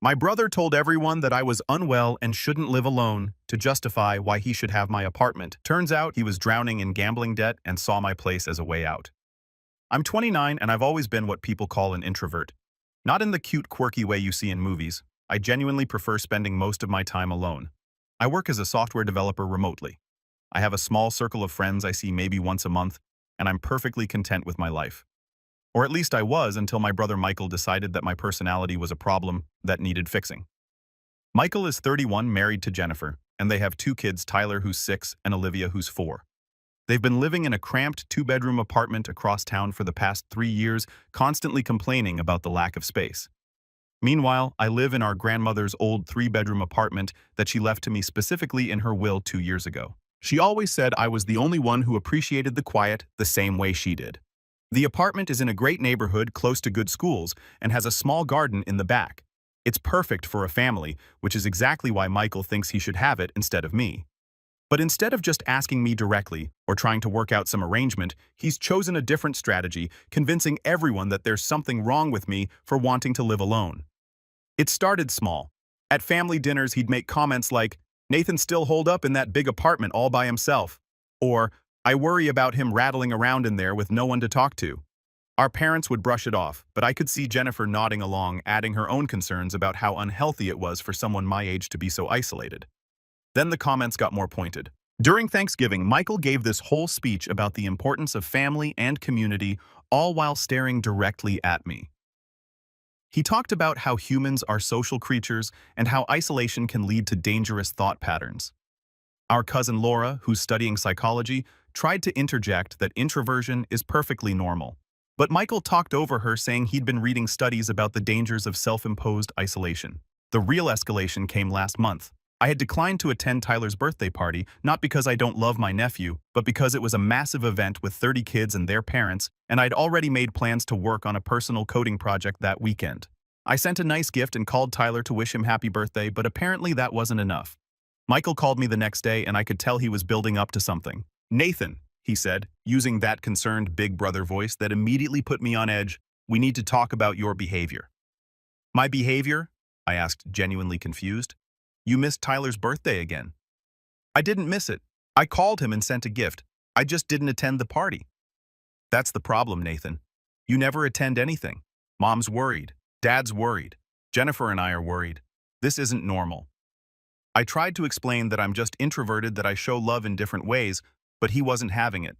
My brother told everyone that I was unwell and shouldn't live alone to justify why he should have my apartment. Turns out he was drowning in gambling debt and saw my place as a way out. I'm 29 and I've always been what people call an introvert. Not in the cute, quirky way you see in movies. I genuinely prefer spending most of my time alone. I work as a software developer remotely. I have a small circle of friends I see maybe once a month, and I'm perfectly content with my life. Or at least I was until my brother Michael decided that my personality was a problem that needed fixing. Michael is 31, married to Jennifer, and they have two kids, Tyler, who's 6, and Olivia, who's 4. They've been living in a cramped 2-bedroom apartment across town for the past 3 years, constantly complaining about the lack of space. Meanwhile, I live in our grandmother's old 3-bedroom apartment that she left to me specifically in her will 2 years ago. She always said I was the only one who appreciated the quiet the same way she did. The apartment is in a great neighborhood close to good schools and has a small garden in the back. It's perfect for a family, which is exactly why Michael thinks he should have it instead of me. But instead of just asking me directly or trying to work out some arrangement, he's chosen a different strategy, convincing everyone that there's something wrong with me for wanting to live alone. It started small. At family dinners, he'd make comments like, "Nathan still holed up in that big apartment all by himself," or, "I worry about him rattling around in there with no one to talk to." Our parents would brush it off, but I could see Jennifer nodding along, adding her own concerns about how unhealthy it was for someone my age to be so isolated. Then the comments got more pointed. During Thanksgiving, Michael gave this whole speech about the importance of family and community, all while staring directly at me. He talked about how humans are social creatures and how isolation can lead to dangerous thought patterns. Our cousin Laura, who's studying psychology, tried to interject that introversion is perfectly normal. But Michael talked over her, saying he'd been reading studies about the dangers of self-imposed isolation. The real escalation came last month. I had declined to attend Tyler's birthday party, not because I don't love my nephew, but because it was a massive event with 30 kids and their parents, and I'd already made plans to work on a personal coding project that weekend. I sent a nice gift and called Tyler to wish him happy birthday, but apparently that wasn't enough. Michael called me the next day and I could tell he was building up to something. "Nathan," he said, using that concerned big brother voice that immediately put me on edge, "we need to talk about your behavior." "My behavior?" I asked, genuinely confused. "You missed Tyler's birthday again." "I didn't miss it. I called him and sent a gift. I just didn't attend the party." "That's the problem, Nathan. You never attend anything. Mom's worried. Dad's worried. Jennifer and I are worried. This isn't normal." I tried to explain that I'm just introverted, that I show love in different ways, but he wasn't having it.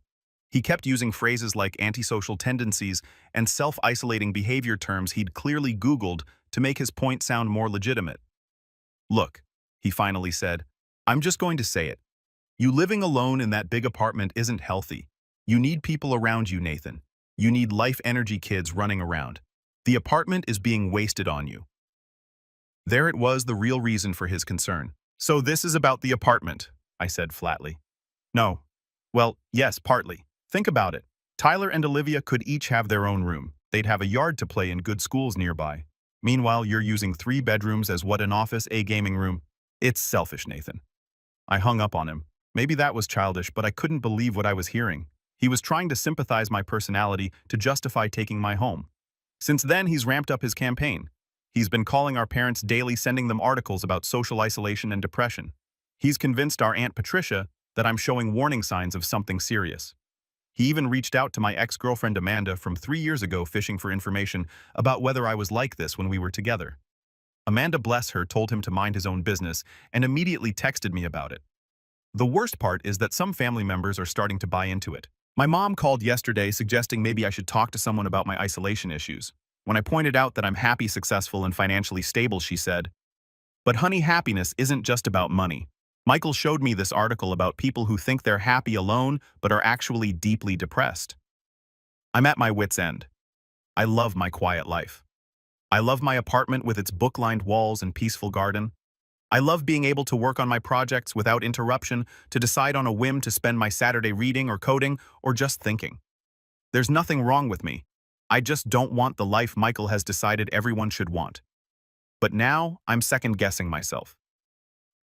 He kept using phrases like antisocial tendencies and self-isolating behavior, terms he'd clearly Googled to make his point sound more legitimate. "Look," he finally said, "I'm just going to say it. You living alone in that big apartment isn't healthy. You need people around you, Nathan. You need life energy kids running around. The apartment is being wasted on you." There it was, the real reason for his concern. "So this is about the apartment," I said flatly. "No. Well, yes, partly. Think about it. Tyler and Olivia could each have their own room. They'd have a yard to play in, good schools nearby. Meanwhile, you're using 3 bedrooms as what, an office, a gaming room? It's selfish, Nathan." I hung up on him. Maybe that was childish, but I couldn't believe what I was hearing. He was trying to sympathize my personality to justify taking my home. Since then, he's ramped up his campaign. He's been calling our parents daily, sending them articles about social isolation and depression. He's convinced our Aunt Patricia that I'm showing warning signs of something serious. He even reached out to my ex-girlfriend Amanda from 3 years ago, fishing for information about whether I was like this when we were together. Amanda, bless her, told him to mind his own business and immediately texted me about it. The worst part is that some family members are starting to buy into it. My mom called yesterday suggesting maybe I should talk to someone about my isolation issues. When I pointed out that I'm happy, successful, and financially stable, she said, "But honey, happiness isn't just about money." Michael showed me this article about people who think they're happy alone but are actually deeply depressed. I'm at my wit's end. I love my quiet life. I love my apartment with its book-lined walls and peaceful garden. I love being able to work on my projects without interruption, to decide on a whim to spend my Saturday reading or coding or just thinking. There's nothing wrong with me. I just don't want the life Michael has decided everyone should want. But now I'm second-guessing myself.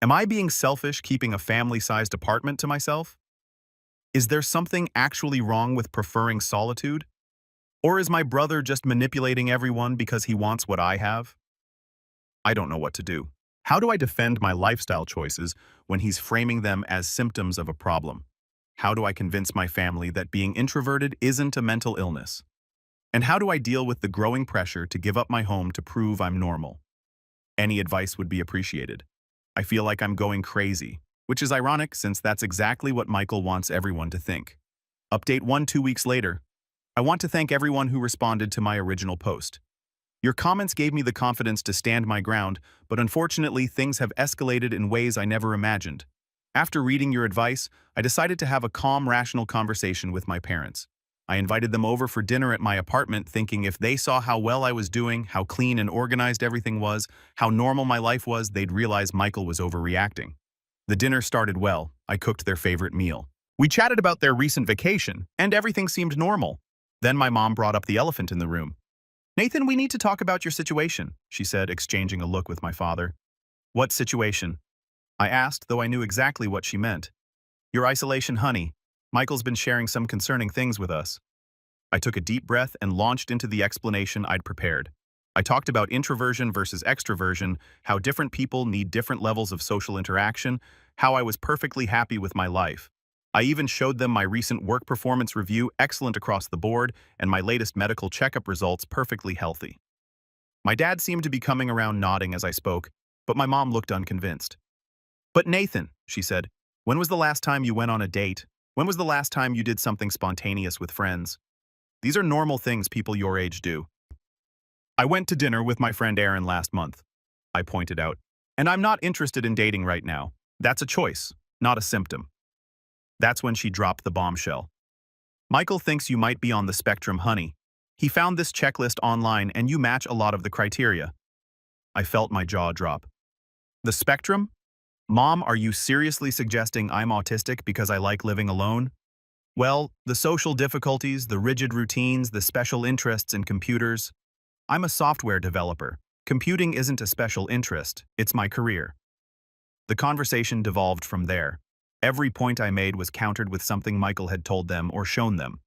Am I being selfish keeping a family-sized apartment to myself? Is there something actually wrong with preferring solitude? Or is my brother just manipulating everyone because he wants what I have? I don't know what to do. How do I defend my lifestyle choices when he's framing them as symptoms of a problem? How do I convince my family that being introverted isn't a mental illness? And how do I deal with the growing pressure to give up my home to prove I'm normal? Any advice would be appreciated. I feel like I'm going crazy, which is ironic since that's exactly what Michael wants everyone to think. Update 2 weeks later. I want to thank everyone who responded to my original post. Your comments gave me the confidence to stand my ground, but unfortunately things have escalated in ways I never imagined. After reading your advice, I decided to have a calm, rational conversation with my parents. I invited them over for dinner at my apartment, thinking if they saw how well I was doing, how clean and organized everything was, how normal my life was, they'd realize Michael was overreacting. The dinner started well. I cooked their favorite meal. We chatted about their recent vacation, and everything seemed normal. Then my mom brought up the elephant in the room. "Nathan, we need to talk about your situation," she said, exchanging a look with my father. "What situation?" I asked, though I knew exactly what she meant. "Your isolation, honey. Michael's been sharing some concerning things with us." I took a deep breath and launched into the explanation I'd prepared. I talked about introversion versus extroversion, how different people need different levels of social interaction, how I was perfectly happy with my life. I even showed them my recent work performance review, excellent across the board, and my latest medical checkup results, perfectly healthy. My dad seemed to be coming around, nodding as I spoke, but my mom looked unconvinced. "But Nathan," she said, "when was the last time you went on a date? When was the last time you did something spontaneous with friends? These are normal things people your age do." "I went to dinner with my friend Aaron last month," I pointed out, "and I'm not interested in dating right now. That's a choice, not a symptom." That's when she dropped the bombshell. "Michael thinks you might be on the spectrum, honey. He found this checklist online and you match a lot of the criteria." I felt my jaw drop. "The spectrum? Mom, are you seriously suggesting I'm autistic because I like living alone?" "Well, the social difficulties, the rigid routines, the special interests in computers. I'm a software developer. Computing isn't a special interest, it's my career." The conversation devolved from there. Every point I made was countered with something Michael had told them or shown them.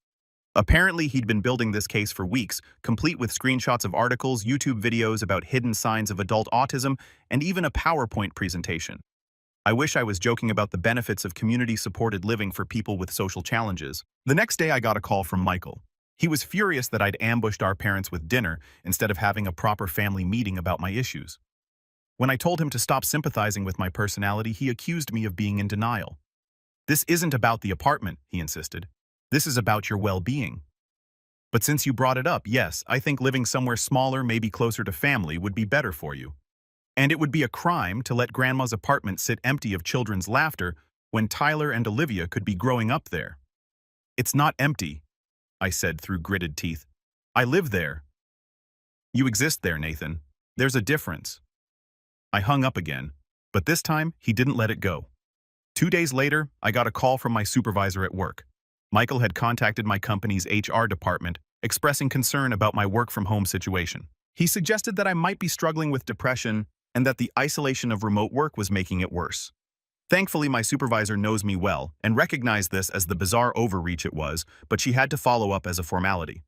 Apparently, he'd been building this case for weeks, complete with screenshots of articles, YouTube videos about hidden signs of adult autism, and even a PowerPoint presentation. I wish I was joking about the benefits of community-supported living for people with social challenges. The next day, I got a call from Michael. He was furious that I'd ambushed our parents with dinner instead of having a proper family meeting about my issues. When I told him to stop sympathizing with my personality, he accused me of being in denial. "This isn't about the apartment," he insisted. "This is about your well-being. But since you brought it up, yes, I think living somewhere smaller, maybe closer to family, would be better for you. And it would be a crime to let Grandma's apartment sit empty of children's laughter when Tyler and Olivia could be growing up there." "It's not empty," I said through gritted teeth. "I live there." "You exist there, Nathan. There's a difference." I hung up again, but this time he didn't let it go. 2 days later, I got a call from my supervisor at work. Michael had contacted my company's HR department, expressing concern about my work-from-home situation. He suggested that I might be struggling with depression and that the isolation of remote work was making it worse. Thankfully, my supervisor knows me well and recognized this as the bizarre overreach it was, but she had to follow up as a formality.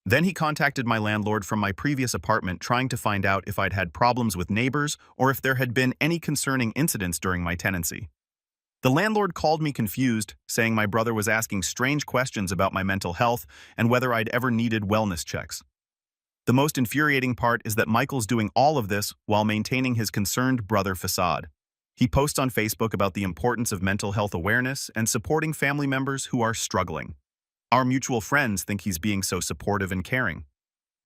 Then he contacted my landlord from my previous apartment, trying to find out if I'd had problems with neighbors or if there had been any concerning incidents during my tenancy. The landlord called me confused, saying my brother was asking strange questions about my mental health and whether I'd ever needed wellness checks. The most infuriating part is that Michael's doing all of this while maintaining his concerned brother facade. He posts on Facebook about the importance of mental health awareness and supporting family members who are struggling. Our mutual friends think he's being so supportive and caring.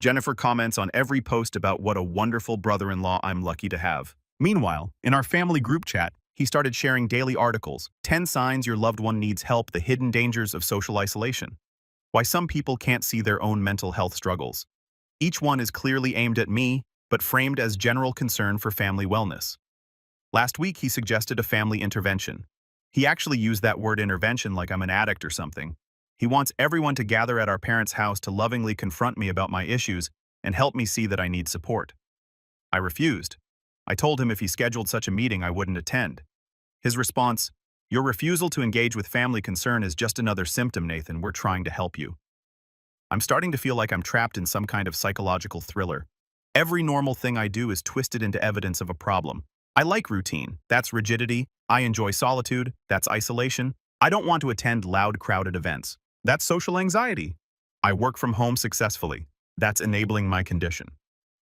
Jennifer comments on every post about what a wonderful brother-in-law I'm lucky to have. Meanwhile, in our family group chat, he started sharing daily articles, 10 signs your loved one needs help, the hidden dangers of social isolation, why some people can't see their own mental health struggles. Each one is clearly aimed at me, but framed as general concern for family wellness. Last week, he suggested a family intervention. He actually used that word intervention like I'm an addict or something. He wants everyone to gather at our parents' house to lovingly confront me about my issues and help me see that I need support. I refused. I told him if he scheduled such a meeting, I wouldn't attend. His response, "Your refusal to engage with family concern is just another symptom, Nathan. We're trying to help you." I'm starting to feel like I'm trapped in some kind of psychological thriller. Every normal thing I do is twisted into evidence of a problem. I like routine. That's rigidity. I enjoy solitude. That's isolation. I don't want to attend loud, crowded events. That's social anxiety. I work from home successfully. That's enabling my condition.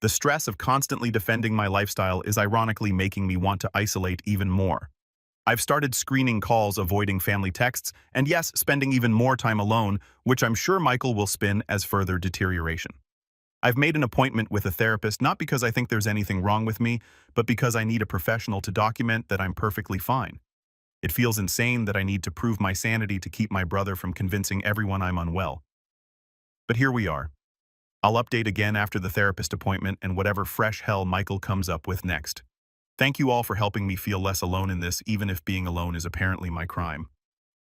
The stress of constantly defending my lifestyle is ironically making me want to isolate even more. I've started screening calls, avoiding family texts, and yes, spending even more time alone, which I'm sure Michael will spin as further deterioration. I've made an appointment with a therapist not because I think there's anything wrong with me, but because I need a professional to document that I'm perfectly fine. It feels insane that I need to prove my sanity to keep my brother from convincing everyone I'm unwell. But here we are. I'll update again after the therapist appointment and whatever fresh hell Michael comes up with next. Thank you all for helping me feel less alone in this, even if being alone is apparently my crime.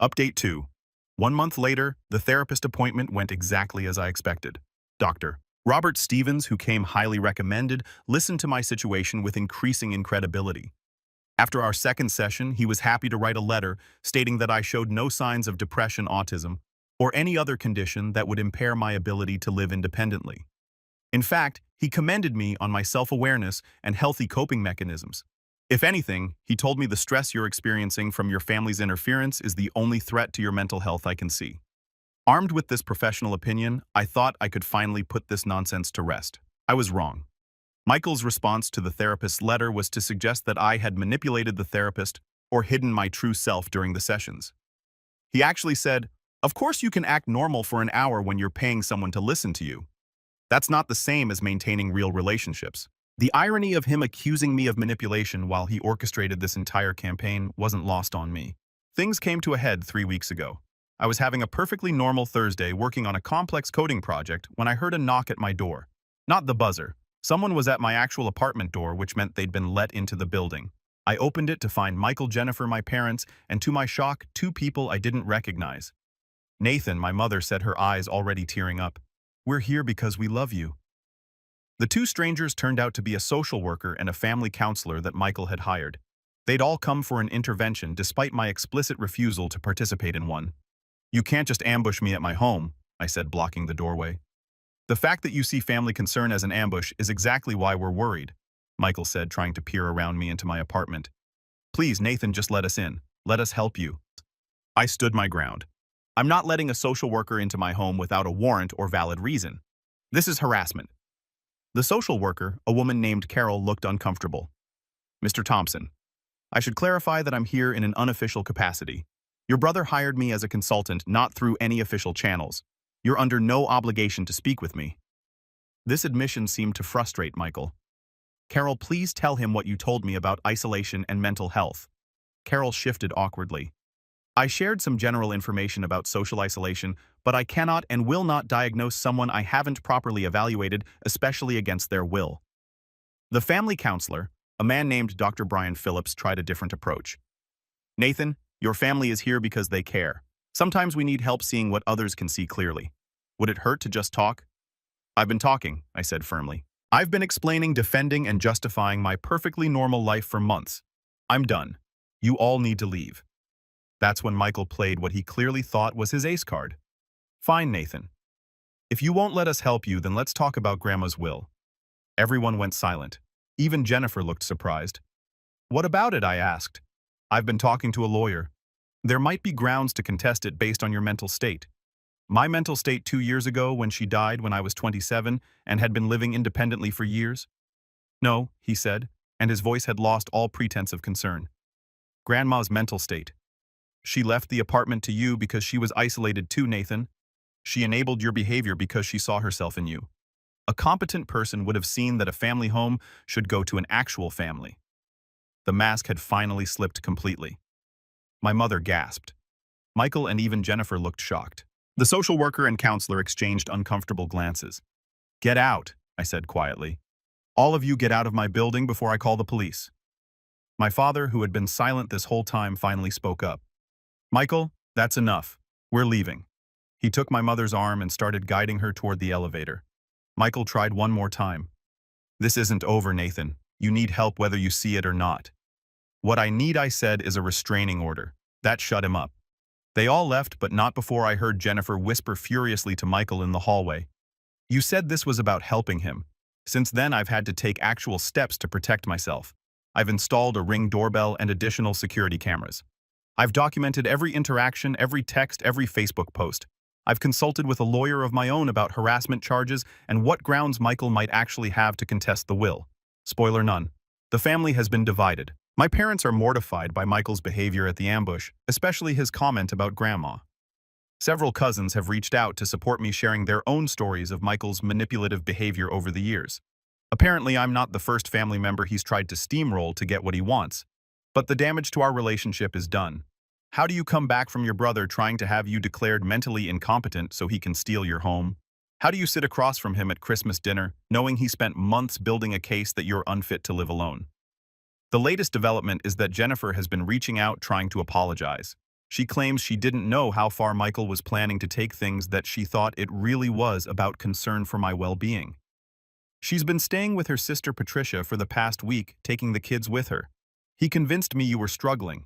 Update 2. 1 month later, the therapist appointment went exactly as I expected. Dr. Robert Stevens, who came highly recommended, listened to my situation with increasing incredibility. After our second session, he was happy to write a letter stating that I showed no signs of depression, autism, or any other condition that would impair my ability to live independently. In fact, he commended me on my self-awareness and healthy coping mechanisms. If anything, he told me the stress you're experiencing from your family's interference is the only threat to your mental health I can see. Armed with this professional opinion, I thought I could finally put this nonsense to rest. I was wrong. Michael's response to the therapist's letter was to suggest that I had manipulated the therapist or hidden my true self during the sessions. He actually said, "Of course you can act normal for an hour when you're paying someone to listen to you. That's not the same as maintaining real relationships." The irony of him accusing me of manipulation while he orchestrated this entire campaign wasn't lost on me. Things came to a head 3 weeks ago. I was having a perfectly normal Thursday working on a complex coding project when I heard a knock at my door. Not the buzzer. Someone was at my actual apartment door, which meant they'd been let into the building. I opened it to find Michael, Jennifer, my parents, and to my shock, 2 people I didn't recognize. Nathan, my mother, said, her eyes already tearing up. "We're here because we love you." The 2 strangers turned out to be a social worker and a family counselor that Michael had hired. They'd all come for an intervention despite my explicit refusal to participate in one. "You can't just ambush me at my home," I said, blocking the doorway. "The fact that you see family concern as an ambush is exactly why we're worried," Michael said, trying to peer around me into my apartment. "Please, Nathan, just let us in. Let us help you." I stood my ground. I'm not letting a social worker into my home without a warrant or valid reason. This is harassment. The social worker, a woman named Carol, looked uncomfortable. "Mr. Thompson, I should clarify that I'm here in an unofficial capacity. Your brother hired me as a consultant, not through any official channels. You're under no obligation to speak with me." This admission seemed to frustrate Michael. "Carol, please tell him what you told me about isolation and mental health." Carol shifted awkwardly. "I shared some general information about social isolation, but I cannot and will not diagnose someone I haven't properly evaluated, especially against their will." The family counselor, a man named Dr. Brian Phillips, tried a different approach. "Nathan, your family is here because they care. Sometimes we need help seeing what others can see clearly. Would it hurt to just talk?" "I've been talking," I said firmly. "I've been explaining, defending, and justifying my perfectly normal life for months. I'm done. You all need to leave." That's when Michael played what he clearly thought was his ace card. "Fine, Nathan. If you won't let us help you, then let's talk about Grandma's will." Everyone went silent. Even Jennifer looked surprised. "What about it?" I asked. "I've been talking to a lawyer. There might be grounds to contest it based on your mental state. My mental state 2 years ago when she died when I was 27 and had been living independently for years?" "No," he said, and his voice had lost all pretense of concern. "Grandma's mental state. She left the apartment to you because she was isolated too, Nathan. She enabled your behavior because she saw herself in you. A competent person would have seen that a family home should go to an actual family." The mask had finally slipped completely. My mother gasped. Michael and even Jennifer looked shocked. The social worker and counselor exchanged uncomfortable glances. "Get out," I said quietly. "All of you get out of my building before I call the police." My father, who had been silent this whole time, finally spoke up. "Michael, that's enough. We're leaving." He took my mother's arm and started guiding her toward the elevator. Michael tried one more time. "This isn't over, Nathan. You need help whether you see it or not." "What I need," I said, "is a restraining order." That shut him up. They all left, but not before I heard Jennifer whisper furiously to Michael in the hallway. "You said this was about helping him. Since then, I've had to take actual steps to protect myself. I've installed a Ring doorbell and additional security cameras. I've documented every interaction, every text, every Facebook post. I've consulted with a lawyer of my own about harassment charges and what grounds Michael might actually have to contest the will. Spoiler none. The family has been divided. My parents are mortified by Michael's behavior at the ambush, especially his comment about Grandma. Several cousins have reached out to support me, sharing their own stories of Michael's manipulative behavior over the years. Apparently, I'm not the first family member he's tried to steamroll to get what he wants. But the damage to our relationship is done. How do you come back from your brother trying to have you declared mentally incompetent so he can steal your home? How do you sit across from him at Christmas dinner, knowing he spent months building a case that you're unfit to live alone? The latest development is that Jennifer has been reaching out trying to apologize. She claims she didn't know how far Michael was planning to take things, that she thought it really was about concern for my well-being. She's been staying with her sister Patricia for the past week, taking the kids with her. He convinced me you were struggling.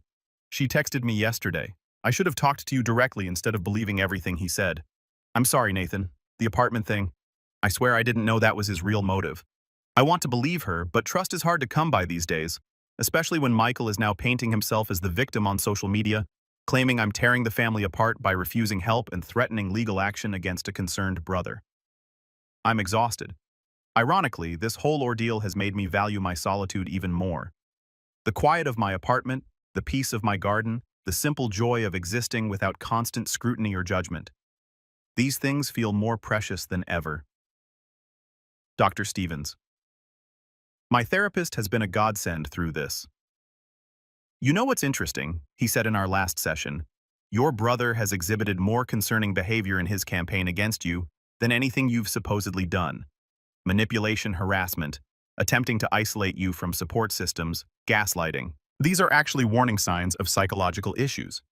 She texted me yesterday. I should have talked to you directly instead of believing everything he said. I'm sorry, Nathan. The apartment thing. I swear I didn't know that was his real motive. I want to believe her, but trust is hard to come by these days, especially when Michael is now painting himself as the victim on social media, claiming I'm tearing the family apart by refusing help and threatening legal action against a concerned brother. I'm exhausted. Ironically, this whole ordeal has made me value my solitude even more. The quiet of my apartment, the peace of my garden, the simple joy of existing without constant scrutiny or judgment. These things feel more precious than ever. Dr. Stevens. My therapist has been a godsend through this. You know what's interesting, he said in our last session. Your brother has exhibited more concerning behavior in his campaign against you than anything you've supposedly done. Manipulation, harassment, attempting to isolate you from support systems, gaslighting. These are actually warning signs of psychological issues.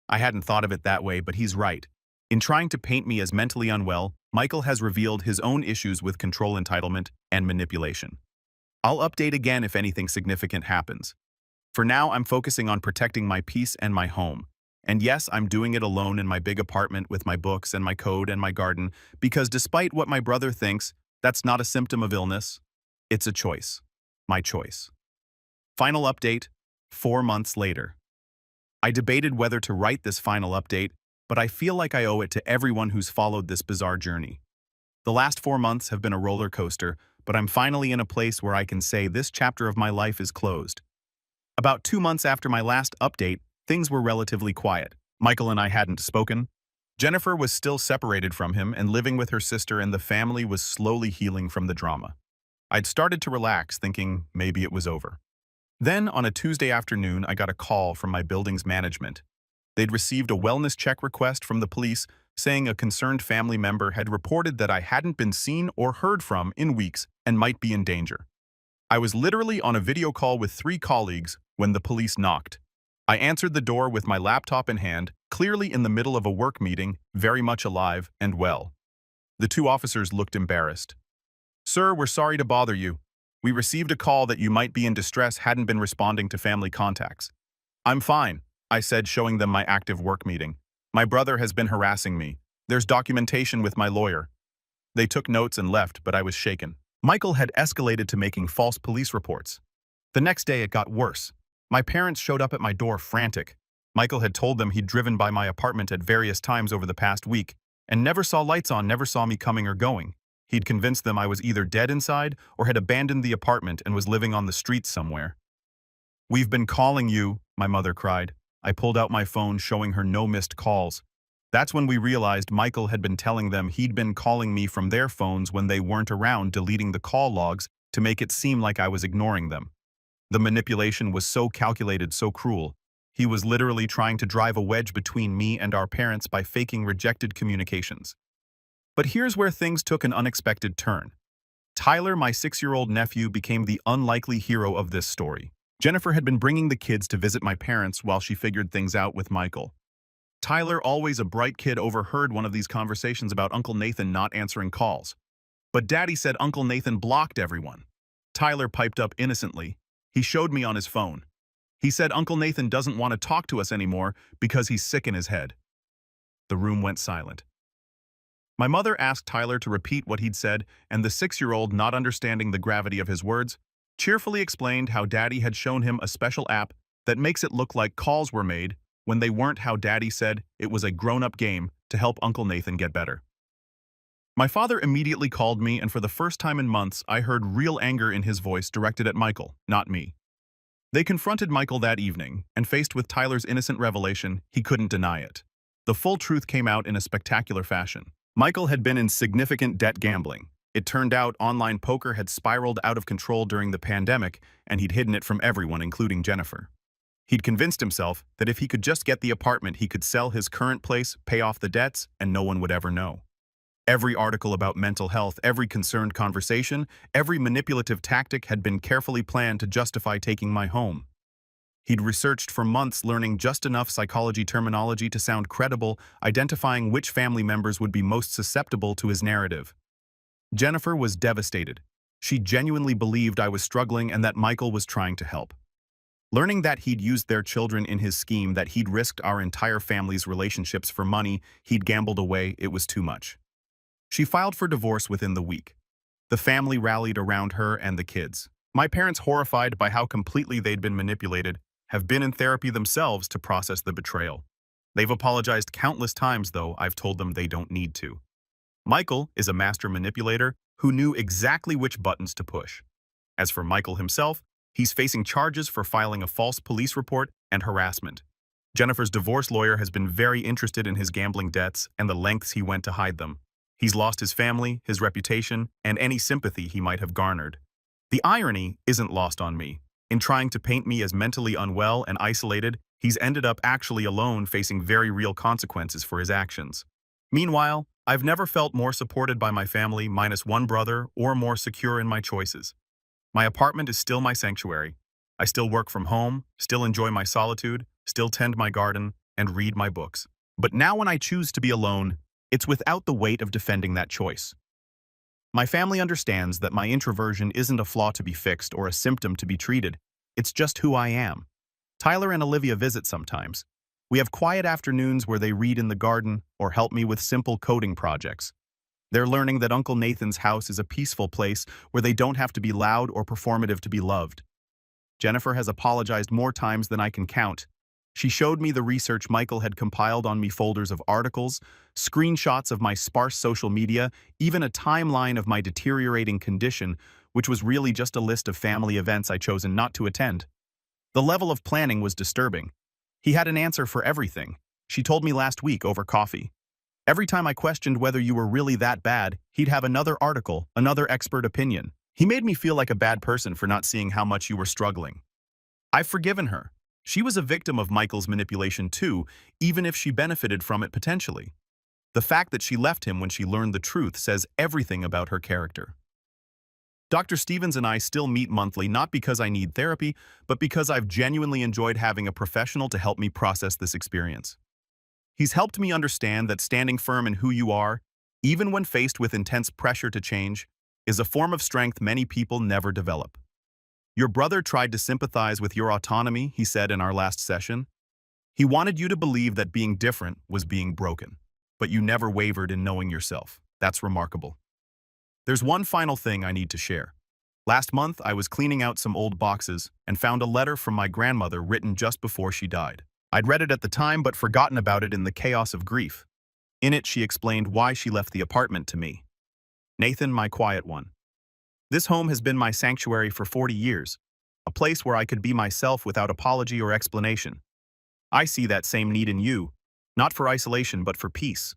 I hadn't thought of it that way, but he's right. In trying to paint me as mentally unwell, Michael has revealed his own issues with control, entitlement, and manipulation. I'll update again if anything significant happens. For now, I'm focusing on protecting my peace and my home. And yes, I'm doing it alone in my big apartment with my books and my code and my garden, because despite what my brother thinks, that's not a symptom of illness. It's a choice. My choice. Final update, 4 months later. I debated whether to write this final update, but I feel like I owe it to everyone who's followed this bizarre journey. The last 4 months have been a roller coaster, but I'm finally in a place where I can say this chapter of my life is closed. About 2 months after my last update, things were relatively quiet. Michael and I hadn't spoken. Jennifer was still separated from him and living with her sister, and the family was slowly healing from the drama. I'd started to relax, thinking maybe it was over. Then, on a Tuesday afternoon, I got a call from my building's management. They'd received a wellness check request from the police saying a concerned family member had reported that I hadn't been seen or heard from in weeks and might be in danger. I was literally on a video call with 3 colleagues when the police knocked. I answered the door with my laptop in hand, clearly in the middle of a work meeting, very much alive and well. The 2 officers looked embarrassed. "Sir, we're sorry to bother you. We received a call that you might be in distress, hadn't been responding to family contacts." "I'm fine," I said, showing them my active work meeting. "My brother has been harassing me. There's documentation with my lawyer." They took notes and left, but I was shaken. Michael had escalated to making false police reports. The next day it got worse. My parents showed up at my door frantic. Michael had told them he'd driven by my apartment at various times over the past week and never saw lights on, never saw me coming or going. He'd convinced them I was either dead inside or had abandoned the apartment and was living on the streets somewhere. "We've been calling you," my mother cried. I pulled out my phone, showing her no missed calls. That's when we realized Michael had been telling them he'd been calling me from their phones when they weren't around, deleting the call logs to make it seem like I was ignoring them. The manipulation was so calculated, so cruel. He was literally trying to drive a wedge between me and our parents by faking rejected communications. But here's where things took an unexpected turn. Tyler, my 6-year-old nephew, became the unlikely hero of this story. Jennifer had been bringing the kids to visit my parents while she figured things out with Michael. Tyler, always a bright kid, overheard one of these conversations about Uncle Nathan not answering calls. But Daddy said Uncle Nathan blocked everyone. Tyler piped up innocently. He showed me on his phone. He said Uncle Nathan doesn't want to talk to us anymore because he's sick in his head. The room went silent. My mother asked Tyler to repeat what he'd said, and the 6-year-old, not understanding the gravity of his words, cheerfully explained how Daddy had shown him a special app that makes it look like calls were made when they weren't, how Daddy said it was a grown-up game to help Uncle Nathan get better. My father immediately called me, and for the first time in months, I heard real anger in his voice directed at Michael, not me. They confronted Michael that evening, and faced with Tyler's innocent revelation, he couldn't deny it. The full truth came out in a spectacular fashion. Michael had been in significant debt gambling. It turned out online poker had spiraled out of control during the pandemic, and he'd hidden it from everyone, including Jennifer. He'd convinced himself that if he could just get the apartment, he could sell his current place, pay off the debts, and no one would ever know. Every article about mental health, every concerned conversation, every manipulative tactic had been carefully planned to justify taking my home. He'd researched for months, learning just enough psychology terminology to sound credible, identifying which family members would be most susceptible to his narrative. Jennifer was devastated. She genuinely believed I was struggling and that Michael was trying to help. Learning that he'd used their children in his scheme, that he'd risked our entire family's relationships for money he'd gambled away, it was too much. She filed for divorce within the week. The family rallied around her and the kids. My parents, horrified by how completely they'd been manipulated, have been in therapy themselves to process the betrayal. They've apologized countless times, though I've told them they don't need to. Michael is a master manipulator who knew exactly which buttons to push. As for Michael himself, he's facing charges for filing a false police report and harassment. Jennifer's divorce lawyer has been very interested in his gambling debts and the lengths he went to hide them. He's lost his family, his reputation, and any sympathy he might have garnered. The irony isn't lost on me. In trying to paint me as mentally unwell and isolated, he's ended up actually alone, facing very real consequences for his actions. Meanwhile, I've never felt more supported by my family, minus one brother, or more secure in my choices. My apartment is still my sanctuary. I still work from home, still enjoy my solitude, still tend my garden, and read my books. But now when I choose to be alone, it's without the weight of defending that choice. My family understands that my introversion isn't a flaw to be fixed or a symptom to be treated. It's just who I am. Tyler and Olivia visit sometimes. We have quiet afternoons where they read in the garden or help me with simple coding projects. They're learning that Uncle Nathan's house is a peaceful place where they don't have to be loud or performative to be loved. Jennifer has apologized more times than I can count. She showed me the research Michael had compiled on me, folders of articles, screenshots of my sparse social media, even a timeline of my deteriorating condition, which was really just a list of family events I'd chosen not to attend. The level of planning was disturbing. He had an answer for everything. She told me last week over coffee. Every time I questioned whether you were really that bad, he'd have another article, another expert opinion. He made me feel like a bad person for not seeing how much you were struggling. I've forgiven her. She was a victim of Michael's manipulation too, even if she benefited from it potentially. The fact that she left him when she learned the truth says everything about her character. Dr. Stevens and I still meet monthly, not because I need therapy, but because I've genuinely enjoyed having a professional to help me process this experience. He's helped me understand that standing firm in who you are, even when faced with intense pressure to change, is a form of strength many people never develop. Your brother tried to sympathize with your autonomy, he said in our last session. He wanted you to believe that being different was being broken, but you never wavered in knowing yourself. That's remarkable. There's one final thing I need to share. Last month, I was cleaning out some old boxes and found a letter from my grandmother written just before she died. I'd read it at the time but forgotten about it in the chaos of grief. In it, she explained why she left the apartment to me. Nathan, my quiet one. This home has been my sanctuary for 40 years, a place where I could be myself without apology or explanation. I see that same need in you, not for isolation but for peace.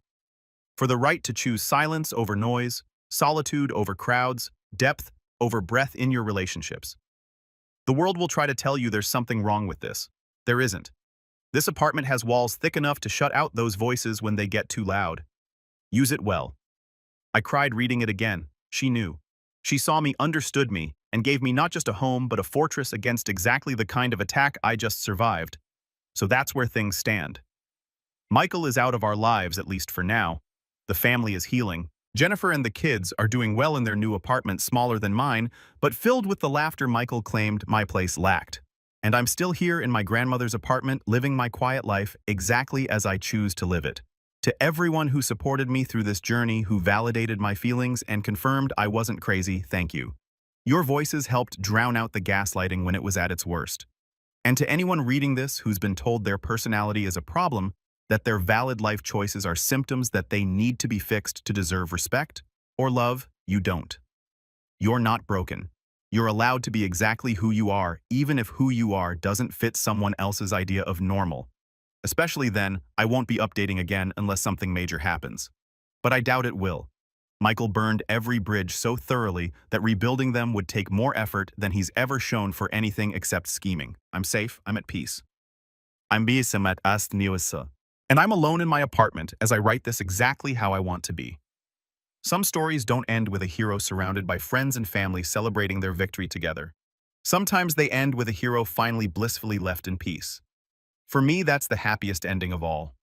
For the right to choose silence over noise, solitude over crowds, depth over breadth in your relationships. The world will try to tell you there's something wrong with this. There isn't. This apartment has walls thick enough to shut out those voices when they get too loud. Use it well. I cried reading it again. She knew. She saw me, understood me, and gave me not just a home but a fortress against exactly the kind of attack I just survived. So that's where things stand. Michael is out of our lives, at least for now. The family is healing. Jennifer and the kids are doing well in their new apartment, smaller than mine, but filled with the laughter Michael claimed my place lacked. And I'm still here in my grandmother's apartment, living my quiet life exactly as I choose to live it. To everyone who supported me through this journey, who validated my feelings and confirmed I wasn't crazy, thank you. Your voices helped drown out the gaslighting when it was at its worst. And to anyone reading this who's been told their personality is a problem, that their valid life choices are symptoms that they need to be fixed to deserve respect or love, you don't. You're not broken. You're allowed to be exactly who you are, even if who you are doesn't fit someone else's idea of normal. Especially then, I won't be updating again unless something major happens. But I doubt it will. Michael burned every bridge so thoroughly that rebuilding them would take more effort than he's ever shown for anything except scheming. I'm safe, I'm at peace. I'm biasem at astniusa. And I'm alone in my apartment as I write this exactly how I want to be. Some stories don't end with a hero surrounded by friends and family celebrating their victory together. Sometimes they end with a hero finally blissfully left in peace. For me, that's the happiest ending of all.